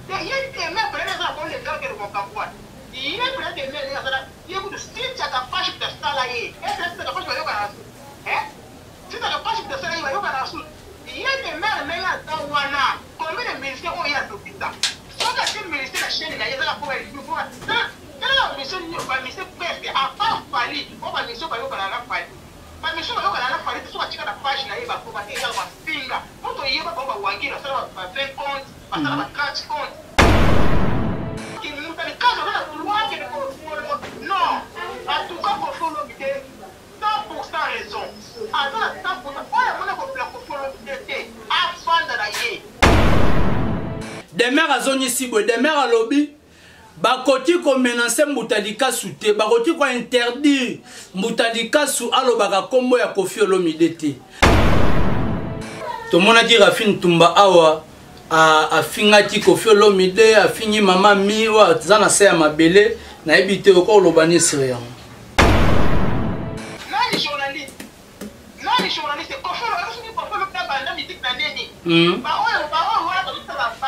Il y a des mecs qui ont les gars qui vont camouer. Il y a des mecs qui ont des style qui a ta page de salaire. Est-ce que c'est la page de salaire? Si tu as la page de salaire, il va y avoir la soute. Il y a des mecs qui ont Tawana. Combien de ministères ont y a l'hôpital? Soit que le ministère de la chaîne, il y a la poêle. Le ministère presque à part Fali, on va mission par la Fali. Par mission par la Fali, tu sois la page naïve pour battre la finger. Pour te y avoir un wangi, ça va 20 comptes, ça va 30 comptes. Qui nous fait le cas de la loi qui est non. En tout cas, pour faire l'objet, 100% raison. Attends, 100%. On a pour faire l'objet, avant de la yé. Des mères à zone ici, des mères à lobby. Bakoti ko menacer Moutadika Souté, bakoti ko interdire Moutadika Sou alo baka kombo ya Koffi Olomide te. To mona ki Rafine Tumba awa a fingati Koffi Olomide a fini mama miwa zana se ya mabele na ebite ko lobani siriya. Nani journaliste Koffi Olomide ko fa ka banda mitik na neni. Ba oyo wala ko tsala ba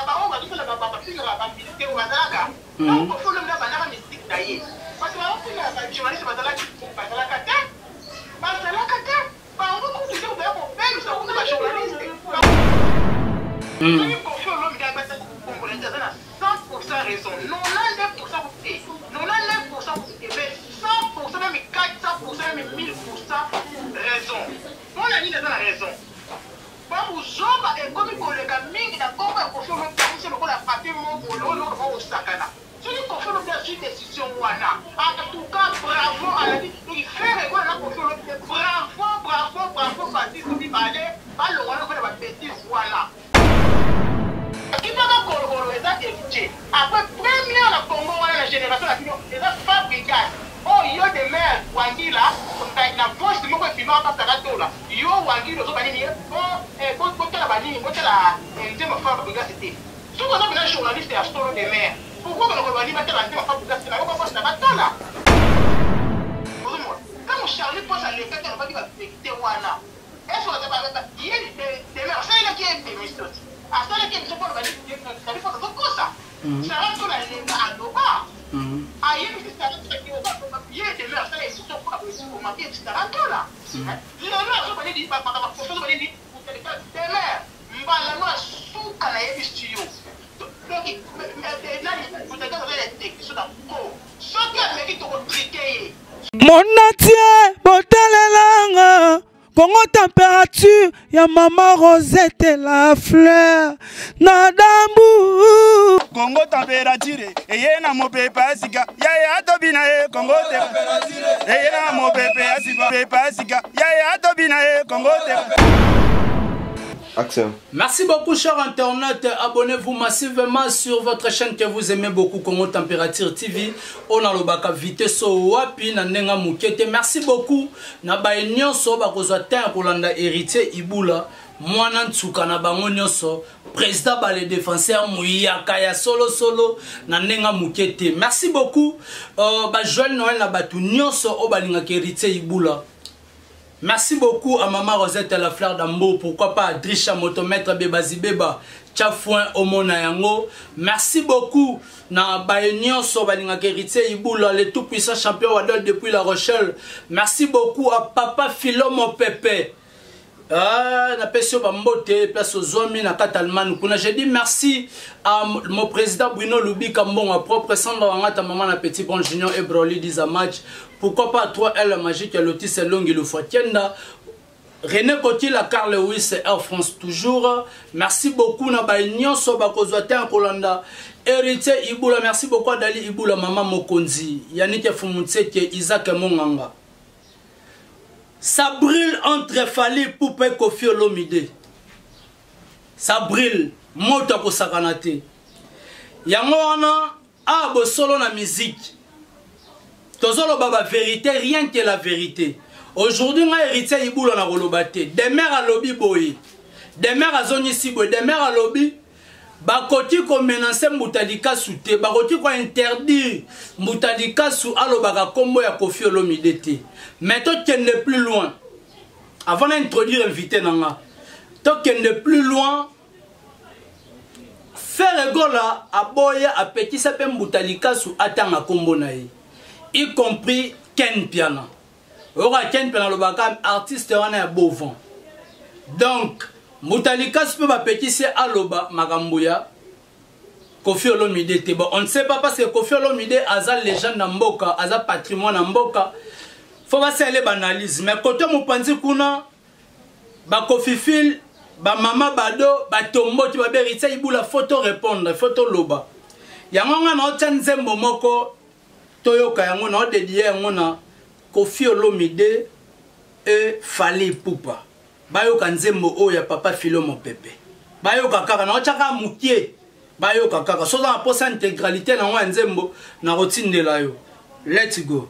finger ba milité o bazaka. Donc, il faut le mettre dans la mystique d'ailleurs. Parce que les journalistes vont la cata. Parce que la cata, par contre, vous êtes pour faire le savoir de la journaliste. Donc, Koffi Olomide a 100% raison. 99% vous dites. 99% vous dites. Mais 100%, même 400%, même 1000% raison. On a dit dans la raison. Babu Zomba et comme il collègue à Ming, il a compris à Koffi Olomide, c'est le coup la papier, mon boulot, au Sakana. Si nous confions une décision, en tout cas, bravo à la vie. Il fait revoir la confiance. Bravo, parce que vous allez, pas le roi de la bêtise, voilà. Qui va encore les héritiers? Après, première la Congo, la génération, les fabricants. Oh, il y a des mères, Wangila, la poche de mon film, il y a Wangila, la journaliste et astro des mères. Pourquoi on va dire que la femme est la quand Charlie pose à l'écart, on va dire que c'est Wana. Est-ce qu'on va dire qu'il y a des mères? C'est qui est des ministres. À ça, qui est des gens qui ça fait pas ça. Ça rentre dans les gars à Doba. Aïe, c'est ça qui est il y a des mères, ça est surtout pour la police, c'est là. Les mères, on va dire, des mères, Mbalano a sous Kalaï studio. Mon natie, botalelanga, Congo température, ya maman Rosette la fleur, nadambu. Congo température, et yena mo pepe asika, ya tobina Congo température, et yena mo pepe asika, ya tobina Congo température. Action. Merci beaucoup, chers internautes. Abonnez-vous massivement sur votre chaîne que vous aimez beaucoup, Congo Température TV. On a le baka vitesse wapi na nenga mukete. Merci beaucoup. Na ba nyonso ba kozwa temps kolanda héritier Ibula. Mwana ntsuka na bango nyonso. Président ba les défenseurs muyaka ya solo na nenga mukete. Merci beaucoup. Ba Joël Noël na batu nyonso o balinga héritier Ibula. Merci beaucoup à Maman Rosette la fleur d'Ambo. Pourquoi pas à Drisha Motomètre Bebazi Beba Tchafouin Omona Yango. Merci beaucoup na Bayenyon Sobalinga Héritier Iboula, le tout puissant champion Wadol depuis La Rochelle. Merci beaucoup à Papa Philomo Pepe. Na pesio bambote place aux hommes na Catalman. J'ai dit merci à mon président Bruno Lubi Kambon, à propre Sandra Wangata maman na petit bon junior et Broly Dizamach. Pourquoi pas toi elle magique à Lotis Long et le Foitienda. René Coty la Carl Lewis Air France toujours. Merci beaucoup na baignon so bakozwate en Kolanda. Héritier Iboula, merci beaucoup à Dali Iboula maman Mokonzi. Yannick Fumutseke Isaac Monganga. Ça brille entre Fali Poupé Koffi Olomide. Ça brille. Moto ko sakanate. Yango wana a bo solo na musique. Tozolo baba vérité, rien que la vérité. Aujourd'hui, on a hérité Iboula na rolobate. Des mères à lobby boy. Des mères à zone ici boy. Des mères à lobby. Bakoti ko menacer Moutadika Souté. Bakoti ko interdire Moutadika Sou alo baka kombo ya Koffi Olomide te. Mais toi qui n'est plus loin. Avant d'introduire invité nanga. Toi qui n'est plus loin. Ferregola aboya apekisa pe Mbutalikasu atanga kombo na ye, y compris Ken Piana. Ora Ken Piana lobaka artiste wana ya Beauvant. Donc Mbutalikasu pe bapekisi aloba makambuya Koffi Olomide te. Bon, on ne sait pas parce que Koffi Olomide aza légende na mboka, aza patrimoine na mboka. Faut pas faire les analyses. Mais quand on pense kuna ba Koffi Fil, ba mama bado, ba tombo tu ba berita ibu la photo répondre, photo loba. Yango nga na otsanzembo moko toyoka yango na dédié yango na Koffi Olomide et Fally Ipupa. Bayoka nzembo o ya papa Philo Mopepe. Bayoka kaka na otchaka mukie. Bayoka kaka so dans la poste intégralité na wa nzembo na rotindela yo. Let's go.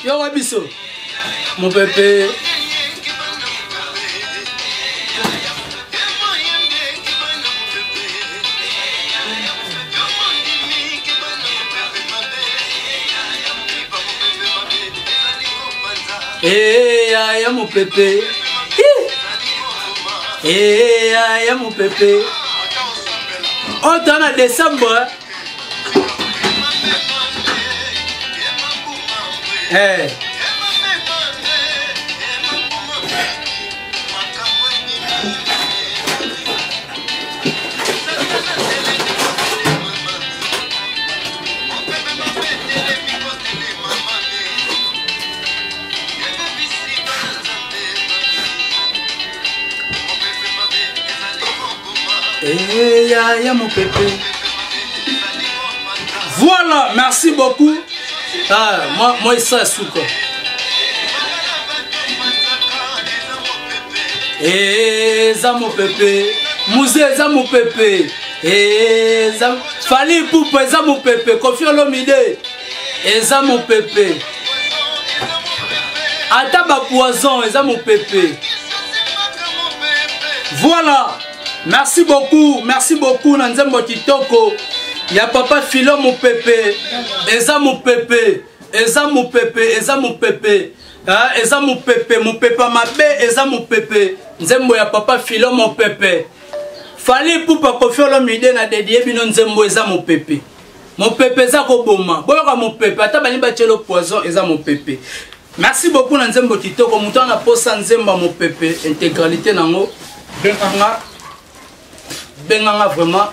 Yo Wabiso, mon pépé. Eh, ya mon pépé. Eh, ya mon pépé. Oh, dans le décembre. Hey. Eh, ya mon pépé. Voilà, merci beaucoup. Ah, moi, ça, souko. Eh, ça, mon pépé. Musée, ça, mon pépé. Eh, ça, Fally Ipupa, ça, mon pépé. Koffi Olomide, ça, mon pépé. Ataba Poison, ça, mon pépé. Voilà. Merci beaucoup, Nanzembo Kitoko. Ya papa Philo Mopepe, eza Mopepe, eza Mopepe, eza Mopepe, eza Mopepe, Mopepe mabe, eza Mopepe, nzembo ya papa Philo Mopepe. Fally Ipupa Koffi Olomide na dédié bino nzembo eza Mopepe. Mopepe eza koboma, boyoka Mopepe, ata bani bachelo Poison eza Mopepe. Merci beaucoup Nanzembo Kitoko, muto na posa nzembo Mopepe, intégralité nango, benganga vraiment.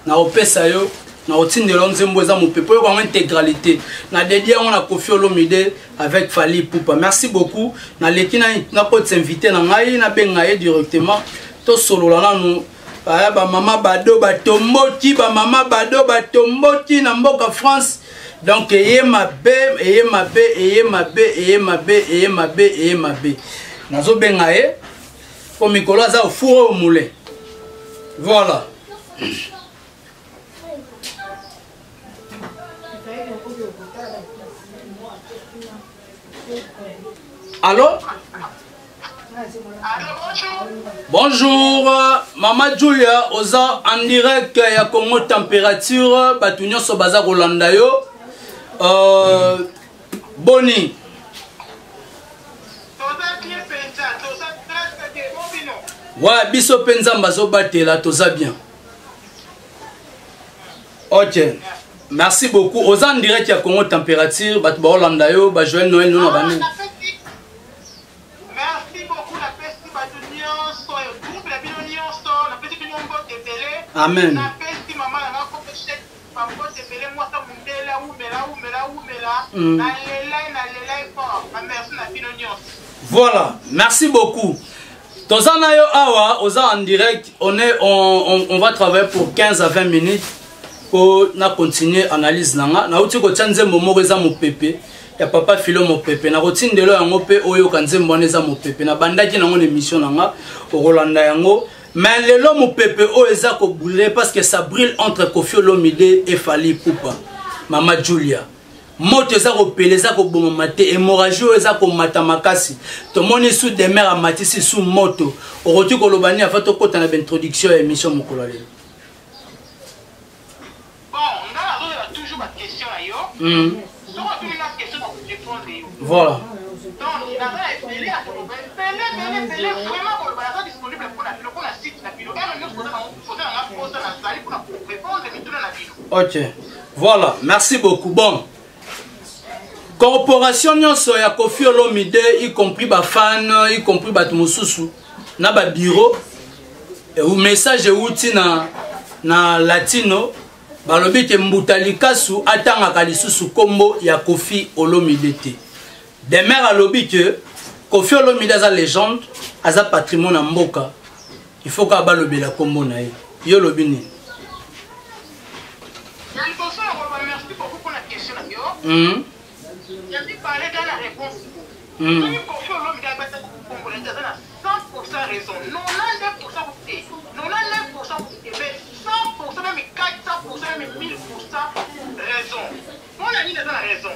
Na opesa yo na otindelo nzembo eza Mopepe yo kwa intégralité na dédié on a Koffi Olomide avec Fally Ipupa. Merci beaucoup na leki na ko t'inviter na ngai na benga directement to solo la nanu ba mama bado ba tomboki ba mama bado ba tomboki na mboka France. Donc eye mabe nazo benga e ko mikolo za ofuro moulin. Voilà. Allô? Bonjour, Maman Julia, oza en direct ya Congo Température, Batunyo Sobaza Rolanda yo. Boni. Ouais, biso penza mbazo batela, toza bien. Ok. Merci beaucoup. Oza en direct ya Congo Température, Batu ba Rolanda yo, ba Joël Noël nous na bani. Amen. Voilà, merci beaucoup. Tozana yo awa, oza en direct, on va travailler pour 15 à 20 minutes pour continuer l'analyse nanga. Na uti ko tsanze momo eza Mopepe. Ya papa Philo Mopepe. Na rotindelo yango pe oyo kanzembo eza Mopepe. Na bandaki nango émission nanga o Rolanda yango. Mais le l'homme Mopepe o eza ko brûler parce que ça brûle entre Koffi Olomide et Fally Ipupa. Mama Julia. Moto eza ko pele eza ko bomate hémorragie eza ko mata makasi. To moni sous des mers à matisi sous moto. O roti ko lobani afa to kota na introduction à émission mokolo lelo. toujours ma question à yo. Donc, on a une question pour répondre. Voilà. Donc, il a appelé à vraiment pour le balade disponible pour la site la vidéo. Et nous faisons un poste dans la salle pour répondre et tout dans la vidéo. Ok. Voilà. Merci beaucoup. Bon. Corporation nyonso ya Koffi Olomide, y compris ba fan, y compris ba tumususu, na ba bureau, ou message outi na latino, balobi ke Mbutalikasu atanga lisusu kombo ya Koffi Olomide te. Demer alobi ke Koffi Olomide aza légende, aza patrimoine na mboka. Il faut ka balobi la kombo na ye. Yo lobi ni. Merci beaucoup pour la question là yo. J'ai parlé dans la réponse. Si Koffi Olomide a 100% raison. 99% vous dites. 99% vous dites. Mais 100%, même 400%, même 1000% raison. On a dit dans la raison.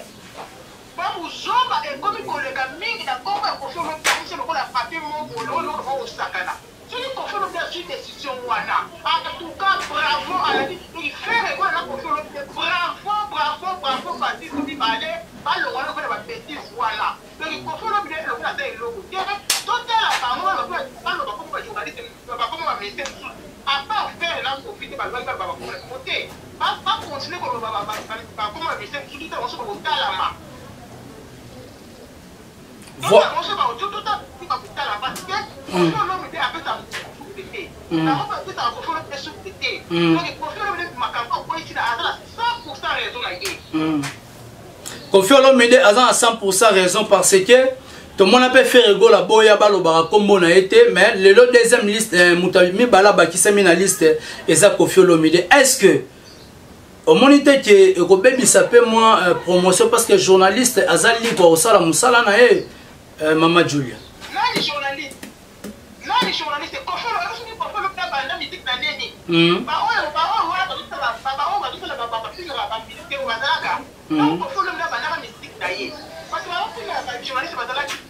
Babu Zoba est comme collègue mingi na kombo ya Koffi Olomide c'est le la papier mon au sakana. Si Koffi Olomide a une décision wana. En tout cas bravo à la vie. Il fait regarder la Koffi Olomide. Bravo parti pour dire allez. Pas le roi de la bêtise, voilà. Donc, il faut le bien le faire des logos. Tout est là, par moi, le pas le journaliste, pas comme ma ministère. À part faire là, profiter par le côté. Pas continuer comme ma ministère, tout est en train de la main. Voilà. Tout est à la parce que l'homme était avec sa souveraineté. La robe était à la souveraineté. Donc, il faut faire le macaron pour ici, à 100% raison là. Koffi Olomide a 100% raison parce que tout le monde a pu faire rigolo à Boya Balobara comme on a été, mais le deuxième liste, Moutami Balaba qui s'est mis dans la liste, et ça Koffi Olomide. Est-ce que au moniteur que Robert s'appelle moi promotion parce que journaliste Azali quoi au sala musala na Mama Julia. Non les journalistes. Koffi Olomide banda musique na neni. Ba on donc, il faut le mettre dans la mystique d'ailleurs. Parce que les journalistes sont dans la mystique.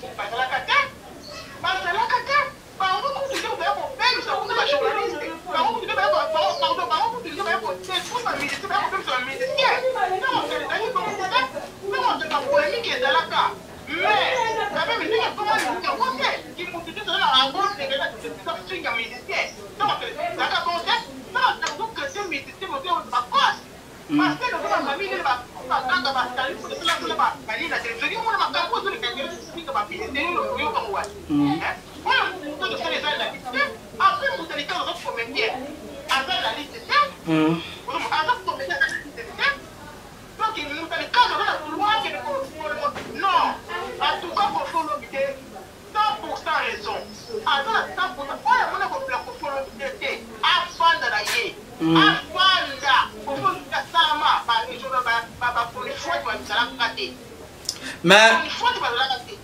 Mais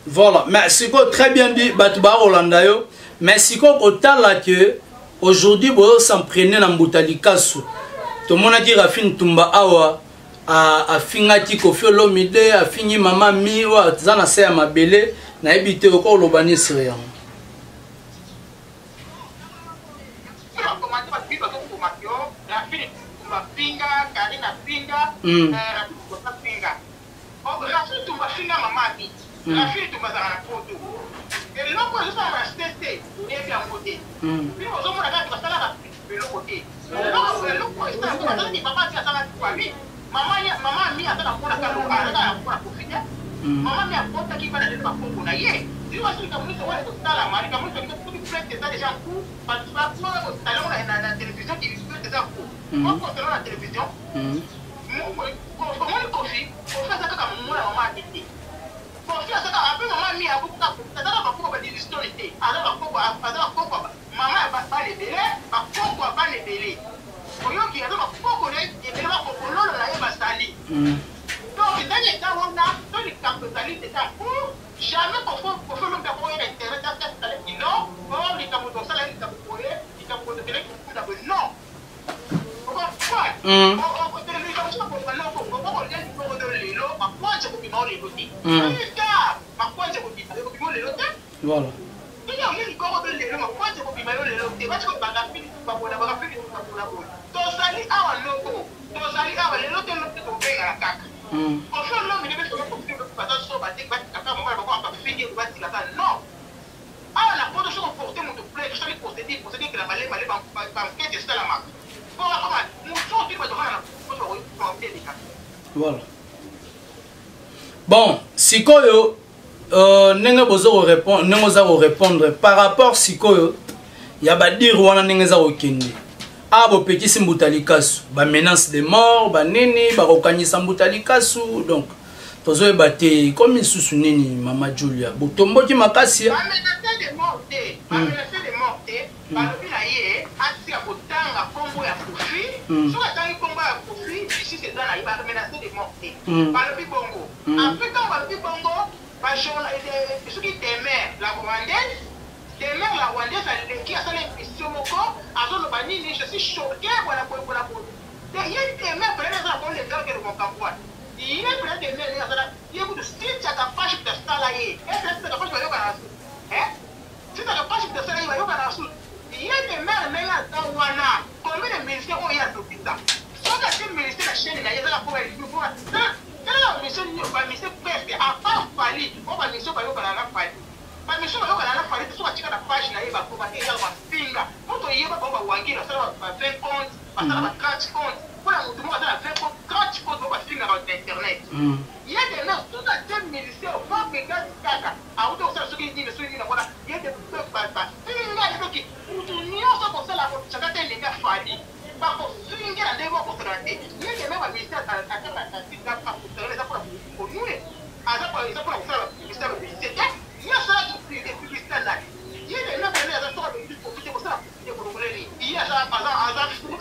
voilà, mais c'est très bien dit, Batouba Rolandayo. Mais c'est quoi autant là que aujourd'hui, vous s'en prenez dans Mbutalikasu. Tout le monde a dit Rafin Tumba Awa, a fini Koffi Olomide, a fini Maman Miwa, Zana Seya Mabele, na évité encore l'Obani Syrian. La fille tu vas dans la photo. Et l'autre je suis à tester et bien côté. Puis aux hommes là tu vas là de l'autre côté. L'autre est là tu papa tu as ça pour lui. Maman mi attend pour la calo à pour profiter. Maman mi a porte qui va aller pas pour na yé. Tu vois si comme ça ouais tout ça là mari comme ça tu fais ça déjà coup parce que pas pour la télévision qui fait déjà coup. Moi quand la télévision comment le Koffi on fait ça comme moi maman a dit. Koffi a ça un peu maman mi a beaucoup ça va pas des histoires été alors maman va pas les délais va pas les délais oyo qui a pas beaucoup les délais va pour lolo la yeba sali donc dans les temps on a dans les capitalistes c'est ça jamais pour le faire pour intérêt ça c'est non pour les capitaux ça les capitaux non voilà. Voilà. Bon, sikoyo nenge bozo répondre par rapport sikoyo ya ba dire wana nenge za okende. Abo petit Mbutalikasu, ba menace de mort, ba nini, ba kokanyisa Mbutalikasu, donc tozo ebate comme isusu nini Mama Julia. Botombo ki makasi. Ba menace de mort, ba lobi na ye, ati ya botanga kombo ya Kofi. So atangi kombo ya Kofi, ici c'est dans la ba menace de mort. Ba lobi bongo. Après quand ba lobi bongo, ba jola ceux qui t'aimaient la rwandaise, t'aimaient la rwandaise qui a salé mission moko, azolo banini, je suis choqué voilà pour. Il y a des mères peut-être ça pour les gars que le Cameroun. Il y a peut-être des mères là, il y a beaucoup de style à ta page de ça là et c'est la page de yoga. Hein? C'est la page de ça là yoga. Il y a des mères là dans wana, combien de ministères ont y a tout ça. Soit que ces ministères la chaîne là, il y a la pour elle pour la mission pas mission presque à part Fali, on va mission pas yoga la Fali. Pas mission yoga la Fali, tout ça la page là, il va pour battre la finger. Quand on y va pour wangi, ça va 20 comptes. Parce que 30 comptes, pour la moto, on a 20 comptes, 30 comptes, on va finir dans Internet. Il y a des gens, tout à fait ministère, on va regarder caca. À autant que ça, ceux qui disent, il y a des peuples pas. Il y a des gens qui, pour tout le monde, ça comme ça, la chacun des gars fallis. Par contre, ceux qui ont des gens pour se rater, il y a des gens qui ministère à la pour nous. À ça, pour exemple, le ministère de l'université, il y a ça, des publicités là. Il y a des gens qui ont profité pour ça. Il y a ça, par exemple,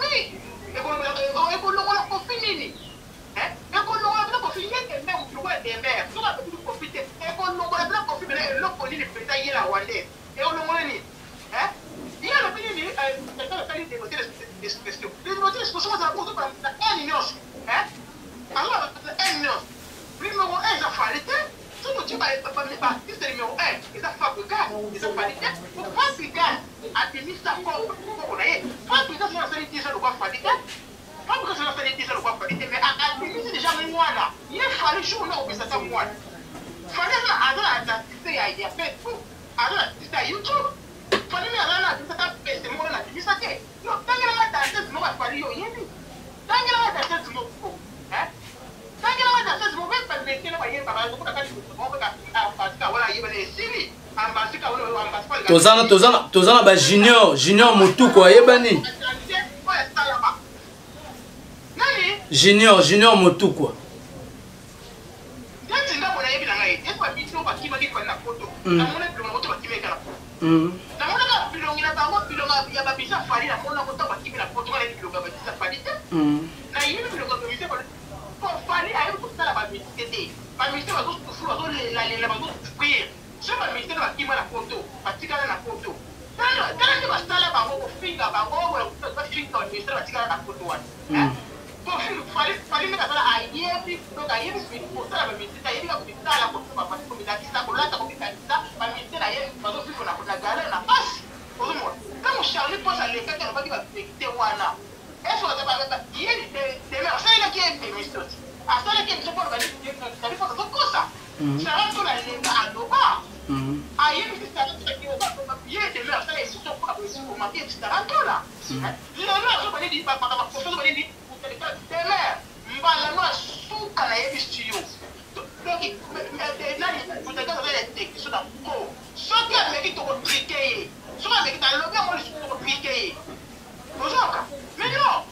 Tozana ba junior mutu kwa yebani. Junior mutu kwa.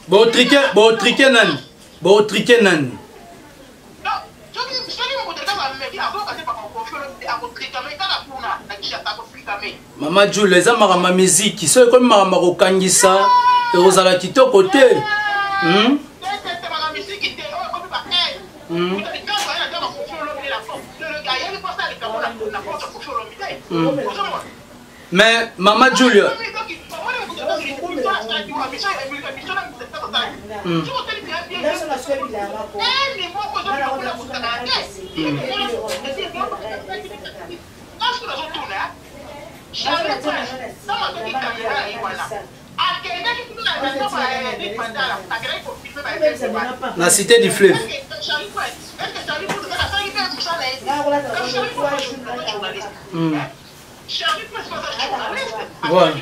Bo triquer nani. Mama Jules, les amara ma musique, c'est comme mama kokangisa et osala kitoko te. Mais Mama Julia. La cité du fleuve. Quand Charlie Post est journaliste, Charlie Post est journaliste. Voilà.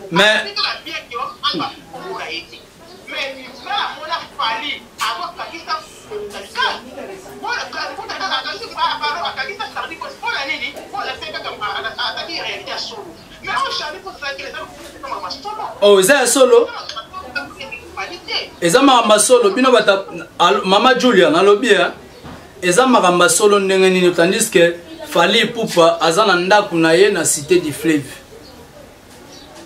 Mais oh, c'est solo. Eza makamba solo bino bata Mama Julia na lobby hein. Eza makamba solo ndenge nini tandis que Fally Ipupa aza na ndaku na ye na cité du fleuve.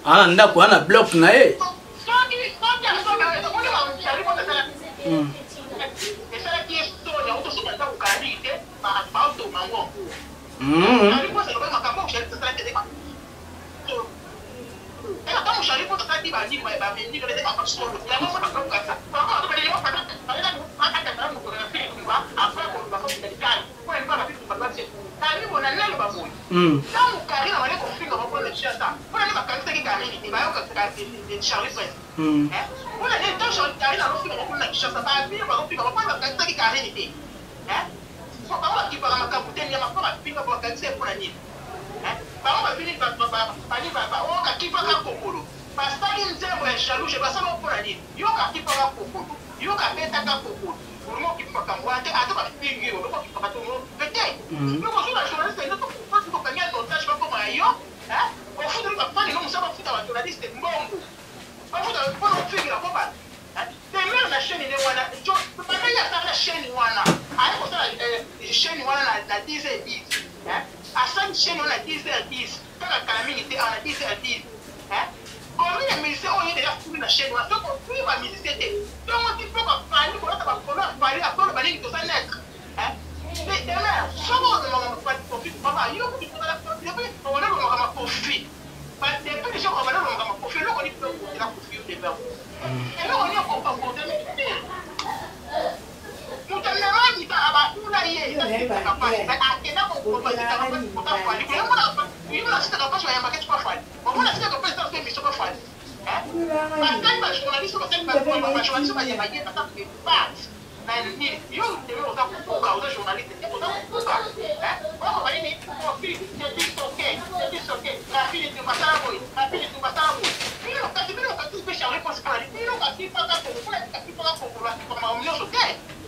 Ana ndaku ana bloc na ye.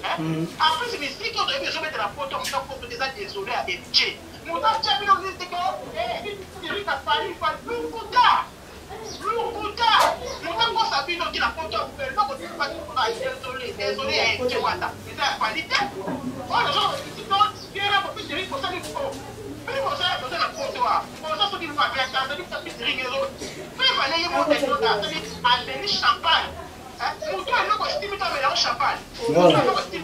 Après, c'est mes qu'on devait besoin de la photo, on s'en fout déjà désolé à Edge. Mon nom, tu as mis dans le disque, il a fallu faire Lukuta. Mon nom, ça a mis la photo, non, on ne peut pas désolé, Edge Wata. C'est la qualité. Voilà, genre, si tu viens là, pour faire pour ça, il faut. Mais pour ça, il faut la photo. Pour ça, il faut faire ça, il faut faire des autres. Mais il fallait y avoir des autres, à tenir champagne. Mon toit, il faut estimer ton mélange champagne. Mon toit, il faut estimer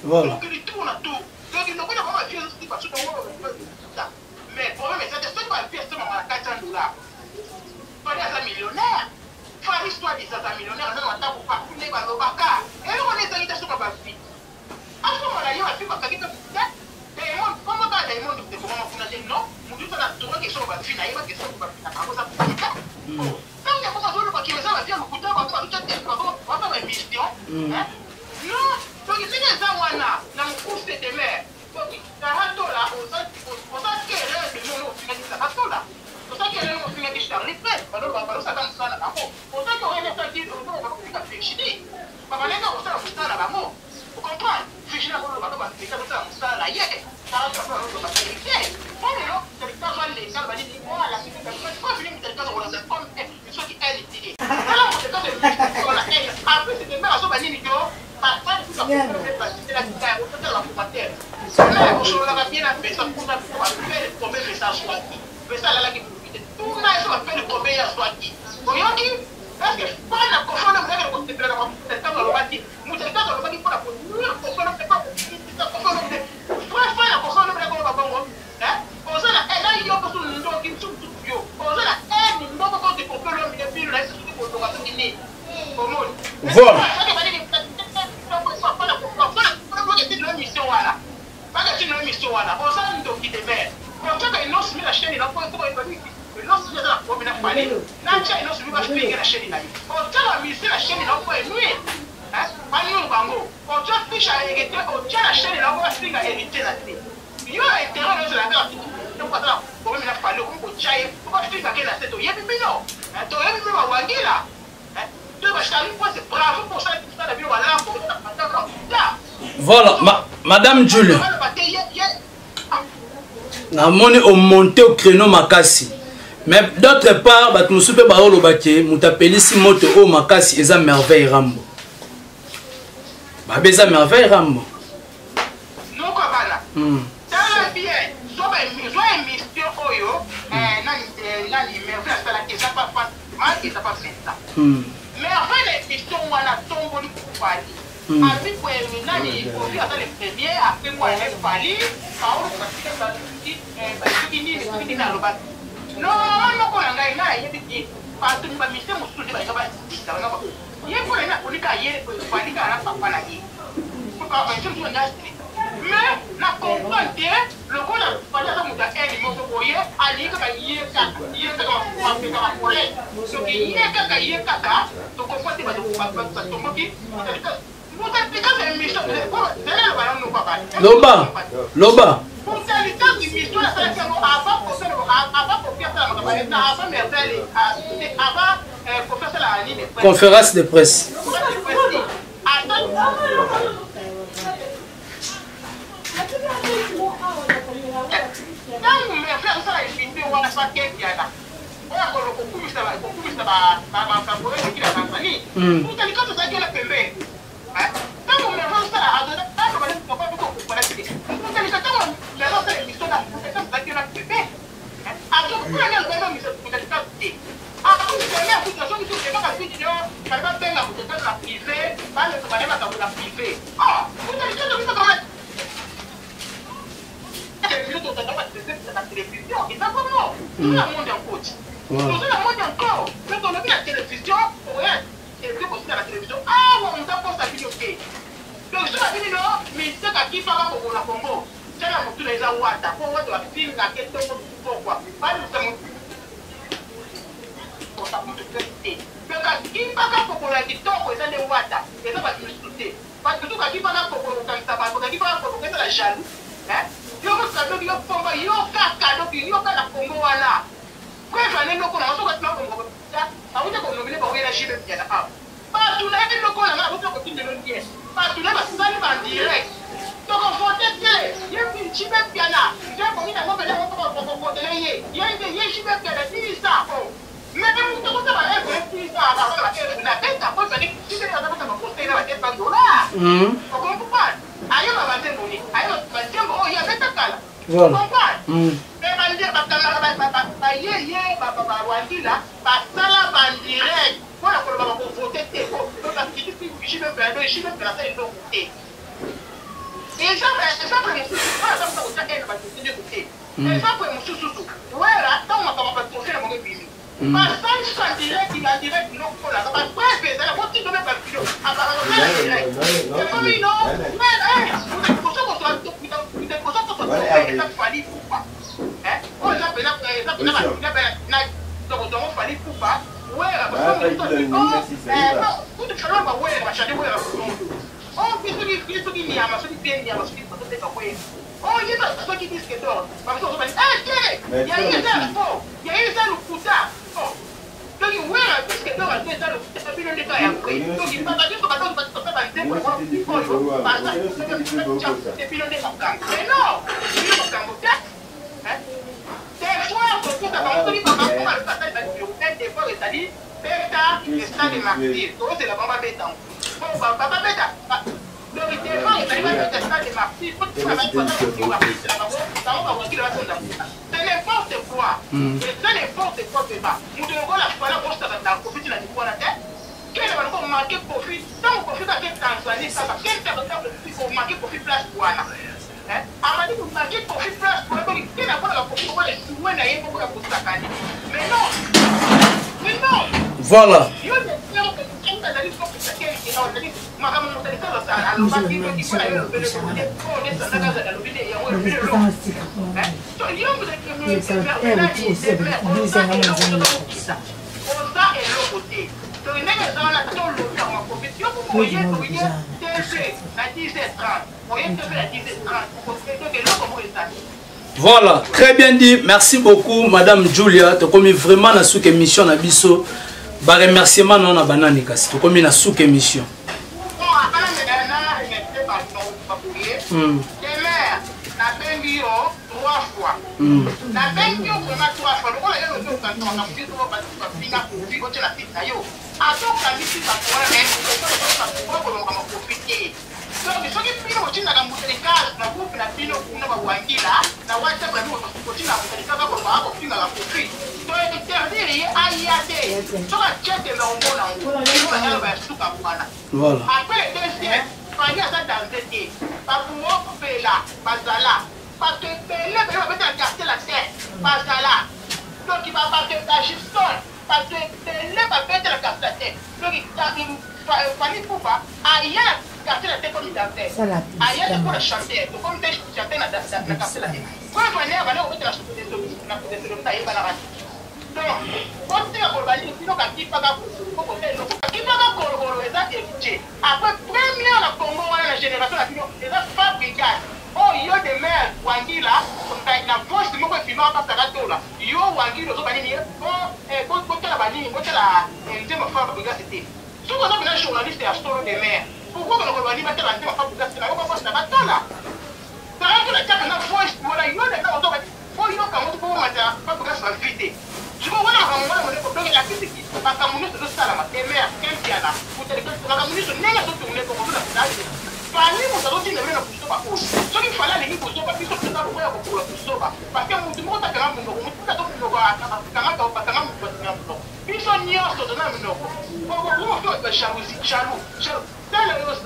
voilà. Donc il tourne à tout. Donc il n'a pas de vie aussi parce que mais le problème c'est que ce pas vie c'est à $400. Fallait être millionnaire. Fallait soit des millionnaires on a pour pas couler par le baka. Et on est allé sur ma vie. À ce moment-là, il y a une fille qui a dit comment ça des mondes de comment on a dit non, mon Dieu ça a trouvé que sur ma vie, il va que sur ma vie. Ça ça pas. Donc il y a beaucoup de gens qui me ça va bien me coûter on va tout tester on va faire une mission. Non, donc il y a des gens là, dans mon cours de mer. Donc ça a tout là, on ça que là le monde au final ça a tout là. On ça que là au final qui Charlie fait, alors on va ça comme ça là. On ça qu'on est ça dit on va faire fixer. Papa les gars on ça là là. Vous comprenez? Fixer là on va fixer ça là hier. Ça on va fixer. On est là, c'est le temps les ça va dire voilà, c'est pas fini de temps on va faire comme une chose qui est liée. Alors on se donne on la elle après c'est demain on va dire c'est la guitare, on peut faire la formateur. Ça là, on se l'a bien fait, ça pour la faire ça là qui profite. Tout ça ça va faire le combien à soit qui. Oyoki parce que pas la confondre avec le côté de la c'est quand on va dire nous c'est quand on va dire pour la confondre c'est pas c'est pas confondre faut la confondre avec le babongo hein on ça là elle a yo pour tout ndo qui tout yo on ça là elle ndo pour de confondre le depuis là c'est tout pour tout ni comment voilà mission wana on ça ndo qui demeure on ça que nous sur la chaîne là pour non si la pour bien parler na cha ino subi ba speaker la chaîne là on ça la mission la chaîne là pour nous hein pas nous bango on ça fiche à hériter on ça la chaîne là pour speaker hériter là yo intérêt là sur la carte donc pas pour bien parler on chaye pour speaker que la tête yo bibi non to yo bibi wa wangila hein tu vas changer pour c'est bravo pour ça tout ça la bio là pour ça voilà madame Julie na moni on monter au créneau makasi mais d'autre part bat musu pe ba olo baké mutapelisi moto o makasi eza merveille rambo ba beza merveille rambo non quoi bana ça bien so émission oyo nani merveille ça la qui ça pas mal qui ça pas fait ça merveille émission wana tomboli kupali Abi pour nani pour faire les premiers après moi elle fallait Paulo parce que ni na loba non ko ngai na yebi pa tu ba mise musu de ba ba ça na ba ye ko na ko nika ye ko fali ka na papa na ye ko ka ba tu na mais na comprendre le ko na fali ça muda eni mo ko ye ali ka ye ka ma ko le so ke ye ka to ko fati ba to mo ki Loba. Conférence de presse. toi. Et ça n'importe quoi, c'est pas. Nous devons la faire pour ça, la profit de la niveau à la tête. Quel est le marqué profit? Tant qu'on profite avec Tanzanie, ça va. Quel est le marqué profit place pour Anna? Amadi, vous marquez profit place pour Anna. Quel est le profit pour les souhaits d'ailleurs pour la Koustakani? Mais non! Mais non! Voilà. Voilà, très bien dit. Merci beaucoup, Madame Julia. Tu as commis vraiment la sous-émission à Bisso. Bah, remerciement non à banane kasi. Tu as commis la sous-émission. Voilà. Après le deuxième, quand il y a ça dans le thé, pas pour là, pas là. Parce que les gens vont casser la tête, pas là. Donc il va pas te d'ajuster, parce que les gens vont la casser la tête. Donc il fallait pouvoir ailleurs casser la tête comme il a fait. Ailleurs pour le chanter, comme des chanter la casser la tête. Quand on va aller au bout de la soupe des hommes, on a fait des hommes taillés par la radio. Donc, quand tu as volé, tu n'as pas dit pas pour faire le qui va corroborer les activités. Après, première la Congo, la génération, les fabricants. Oh, il y a des mères, Wangila, la voix de mon film, pas ta radio là. Il y a Wangila, le bannier, quand la bannière, quand la deuxième femme de c'était. Si vous avez un journaliste et un story des mères, pourquoi on va dire que la deuxième femme de c'est la voix de la bataille là? Ça va que la carte de la voix, voilà, il y a des gens qui ont dit, comment tu peux mettre pas pour la vérité. Je vois là, on va me la critique, parce que mon ministre de Salama, des mères, quel qu'il y a là, vous avez que la ministre n'est pas tournée comme vous l'avez. Fallait vous avez dit le kusoba ko. So il fallait les kusoba puis so kusoba ko kusoba. Parce que tout le monde a quand même nous tout le monde a puis so nyoso de na mino. Ko jalousie, jaloux.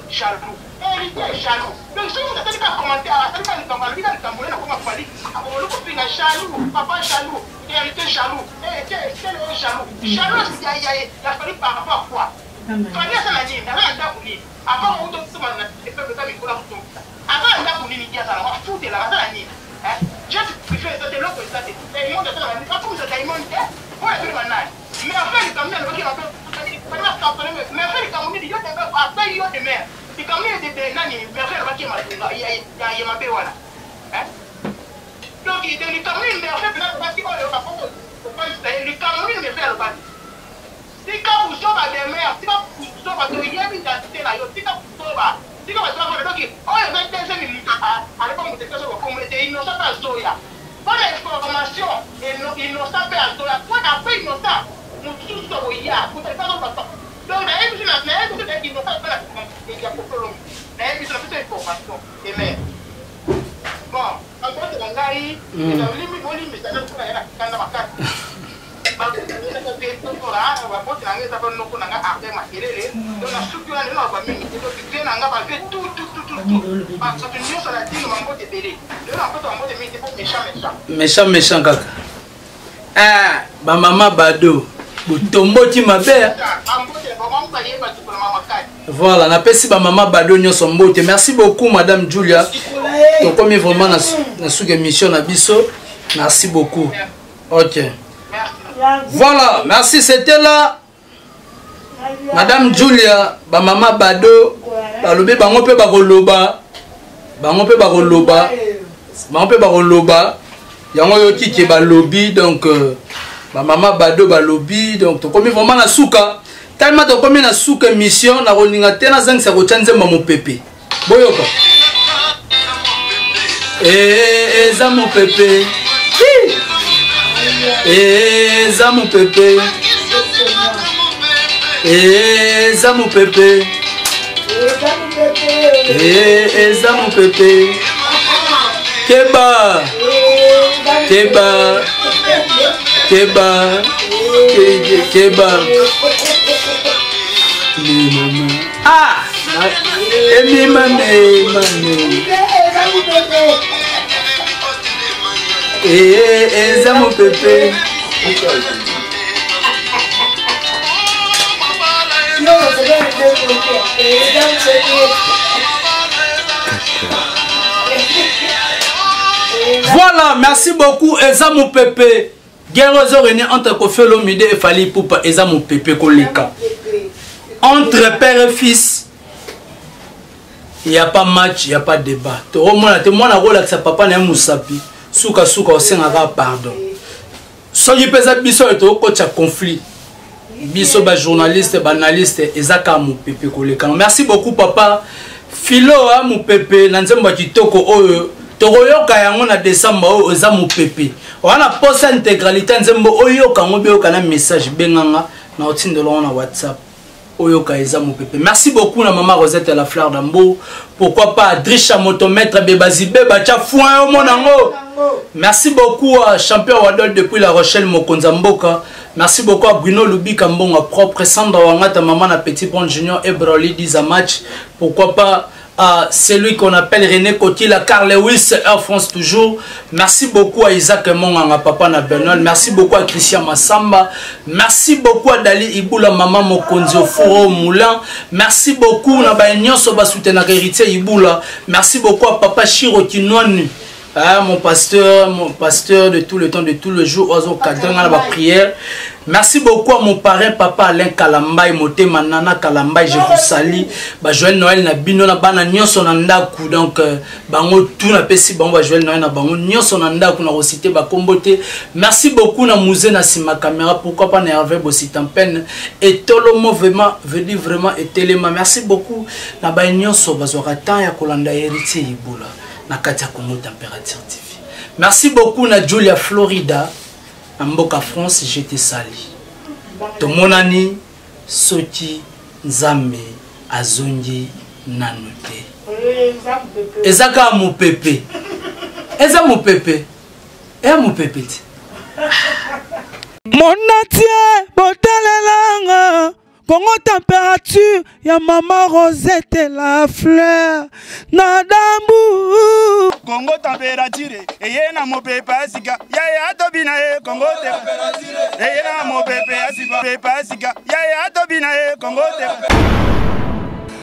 Jaloux. Héritier jaloux. Donc si vous avez des commentaires, ça va nous parler dans le Cameroun comme fallait. On le copie jaloux, papa jaloux, héritier jaloux. Quel jaloux. Jaloux il a fallu par rapport à quoi? Fallait ça la ligne, là on a voulu. Avant, on doit se demander si on peut faire une couleur. Avant, on a voulu nous dire ça, on va foutre la ligne. Je préfère ça, c'est l'autre ça. Et le monde est dans la ligne. Pas comme ça, il monte, on va faire le manage. Mais après, les camions, on va faire mais après, les camions, il y a des mères, après, il y a des mères. Les camions, il y a des nani, mais après, il y a ma paix, voilà. Donc, les camions, mais après, parce qu'il va le faire, les camions, il va faire le bas. Si vous avez des mères, si vous avez des identités, si vous avez des on est 22 minutes à l'époque de comme était innocent à Zoya. Pas d'information, innocent à Zoya. Quoi après innocent, nous tous sommes au ya, vous n'avez pas de temps. Donc, la émission, c'est innocent à la il y a beaucoup de l'homme. La émission, c'est une information. Et mais, bon, encore de l'angaï, il y a un limite, mais ça ne peut pas être quand on va méchant kaka. Ah, ba maman Bado. Tomboti mabe. Voilà, na pesi ba maman Bado nyoso mbote. Merci beaucoup Madame Julia. Donc comme vraiment na sous émission na biso. Merci beaucoup. OK. Voilà, merci, c'était là Madame Julia, ba maman Bado, balobi bango pe bakoloba, yango yo kiki balobi donc ba maman Bado balobi donc to komi vraiment na souka, tellement to komi na souka mission na roninga tena zangisa ko chanze mamo pepe. Boyoka. Eza mon pepe. Eza mon pepe. Eza mon pepe. Eza mon pepe. Keba. Keba. Keba. Keba. Ah! Emi mane. Eza mon pépé. Voilà, merci beaucoup. Eza mon pépé. Guerre aux entre Koffi Olomide et Fally Ipupa. Eza mon pépé koleka. Entre père et fils, il n'y a pas match, il n'y a pas débat. Moi, je papa na musapi. Souka au Sénégal, pardon. Soyez pas biso et au coach à conflit. Biso ba journaliste, banaliste, ezaka mon pépé koleka. Merci beaucoup papa. Philo a mon pépé, nanzemba kitoko oyo. Toroyoka yango na décembre o eza mon pépé. Wana poste intégralité nzembo oyo kango be okana message benganga na otindelo na WhatsApp. Oyoka eza mon pépé. Merci beaucoup na maman Rosette la fleur d'ambo. Pourquoi pas Drisha motomètre Bebazibe bacha foin au monango. Merci beaucoup à champion Wadol depuis La Rochelle Mokonza Mboka. Merci beaucoup à Bruno Lubika Mbonga propre Sandra Wangata maman na Petit Pont Junior et Broly 10 à match. Pourquoi pas celui qu'on appelle René Kotila, Carl Lewis, Air France toujours. Merci beaucoup à Isaac Monganga, papa na Bernal. Merci beaucoup à Christian Massamba. Merci beaucoup à Dali Iboula, maman Mokonzi Furo Moulin. Merci beaucoup à Baignon Soba Soutenir héritier Iboula. Merci beaucoup à papa Chiro Kinouanu. Mon pasteur de tout le temps, de tout le jour, oiseau cadre dans la prière. Merci beaucoup à mon parrain, papa Alain Kalambay, Moté Manana Kalambay, je vous salue. Joël Noël na bino na bana nyonso na ndaku, donc bango tout na pesi bango Joël Noël na bango nyonso na ndaku na reciter ba kombote. Merci beaucoup na musée na sima caméra, pourquoi pas na Hervé Bositampen et Tolomo vraiment veut dire vraiment et Téléma. Merci beaucoup na ba nyonso bazwaka temps ya kolanda héritier Iboula. Na Katia Congo Température TV. Merci beaucoup na Julia Florida. En Mboka France, je te salue. Tomonani Soti Nzambe Azongi Nanote. Ezaka mon pépé. Eza mon pépé. Et mon pépé. Mon natie botalelanga. Congo température, ya maman Rosette la fleur, nadambu. Congo température, eye na mo pepe asika, ya tobina Congo température, eye na mo pepe asika, ya tobina Congo température.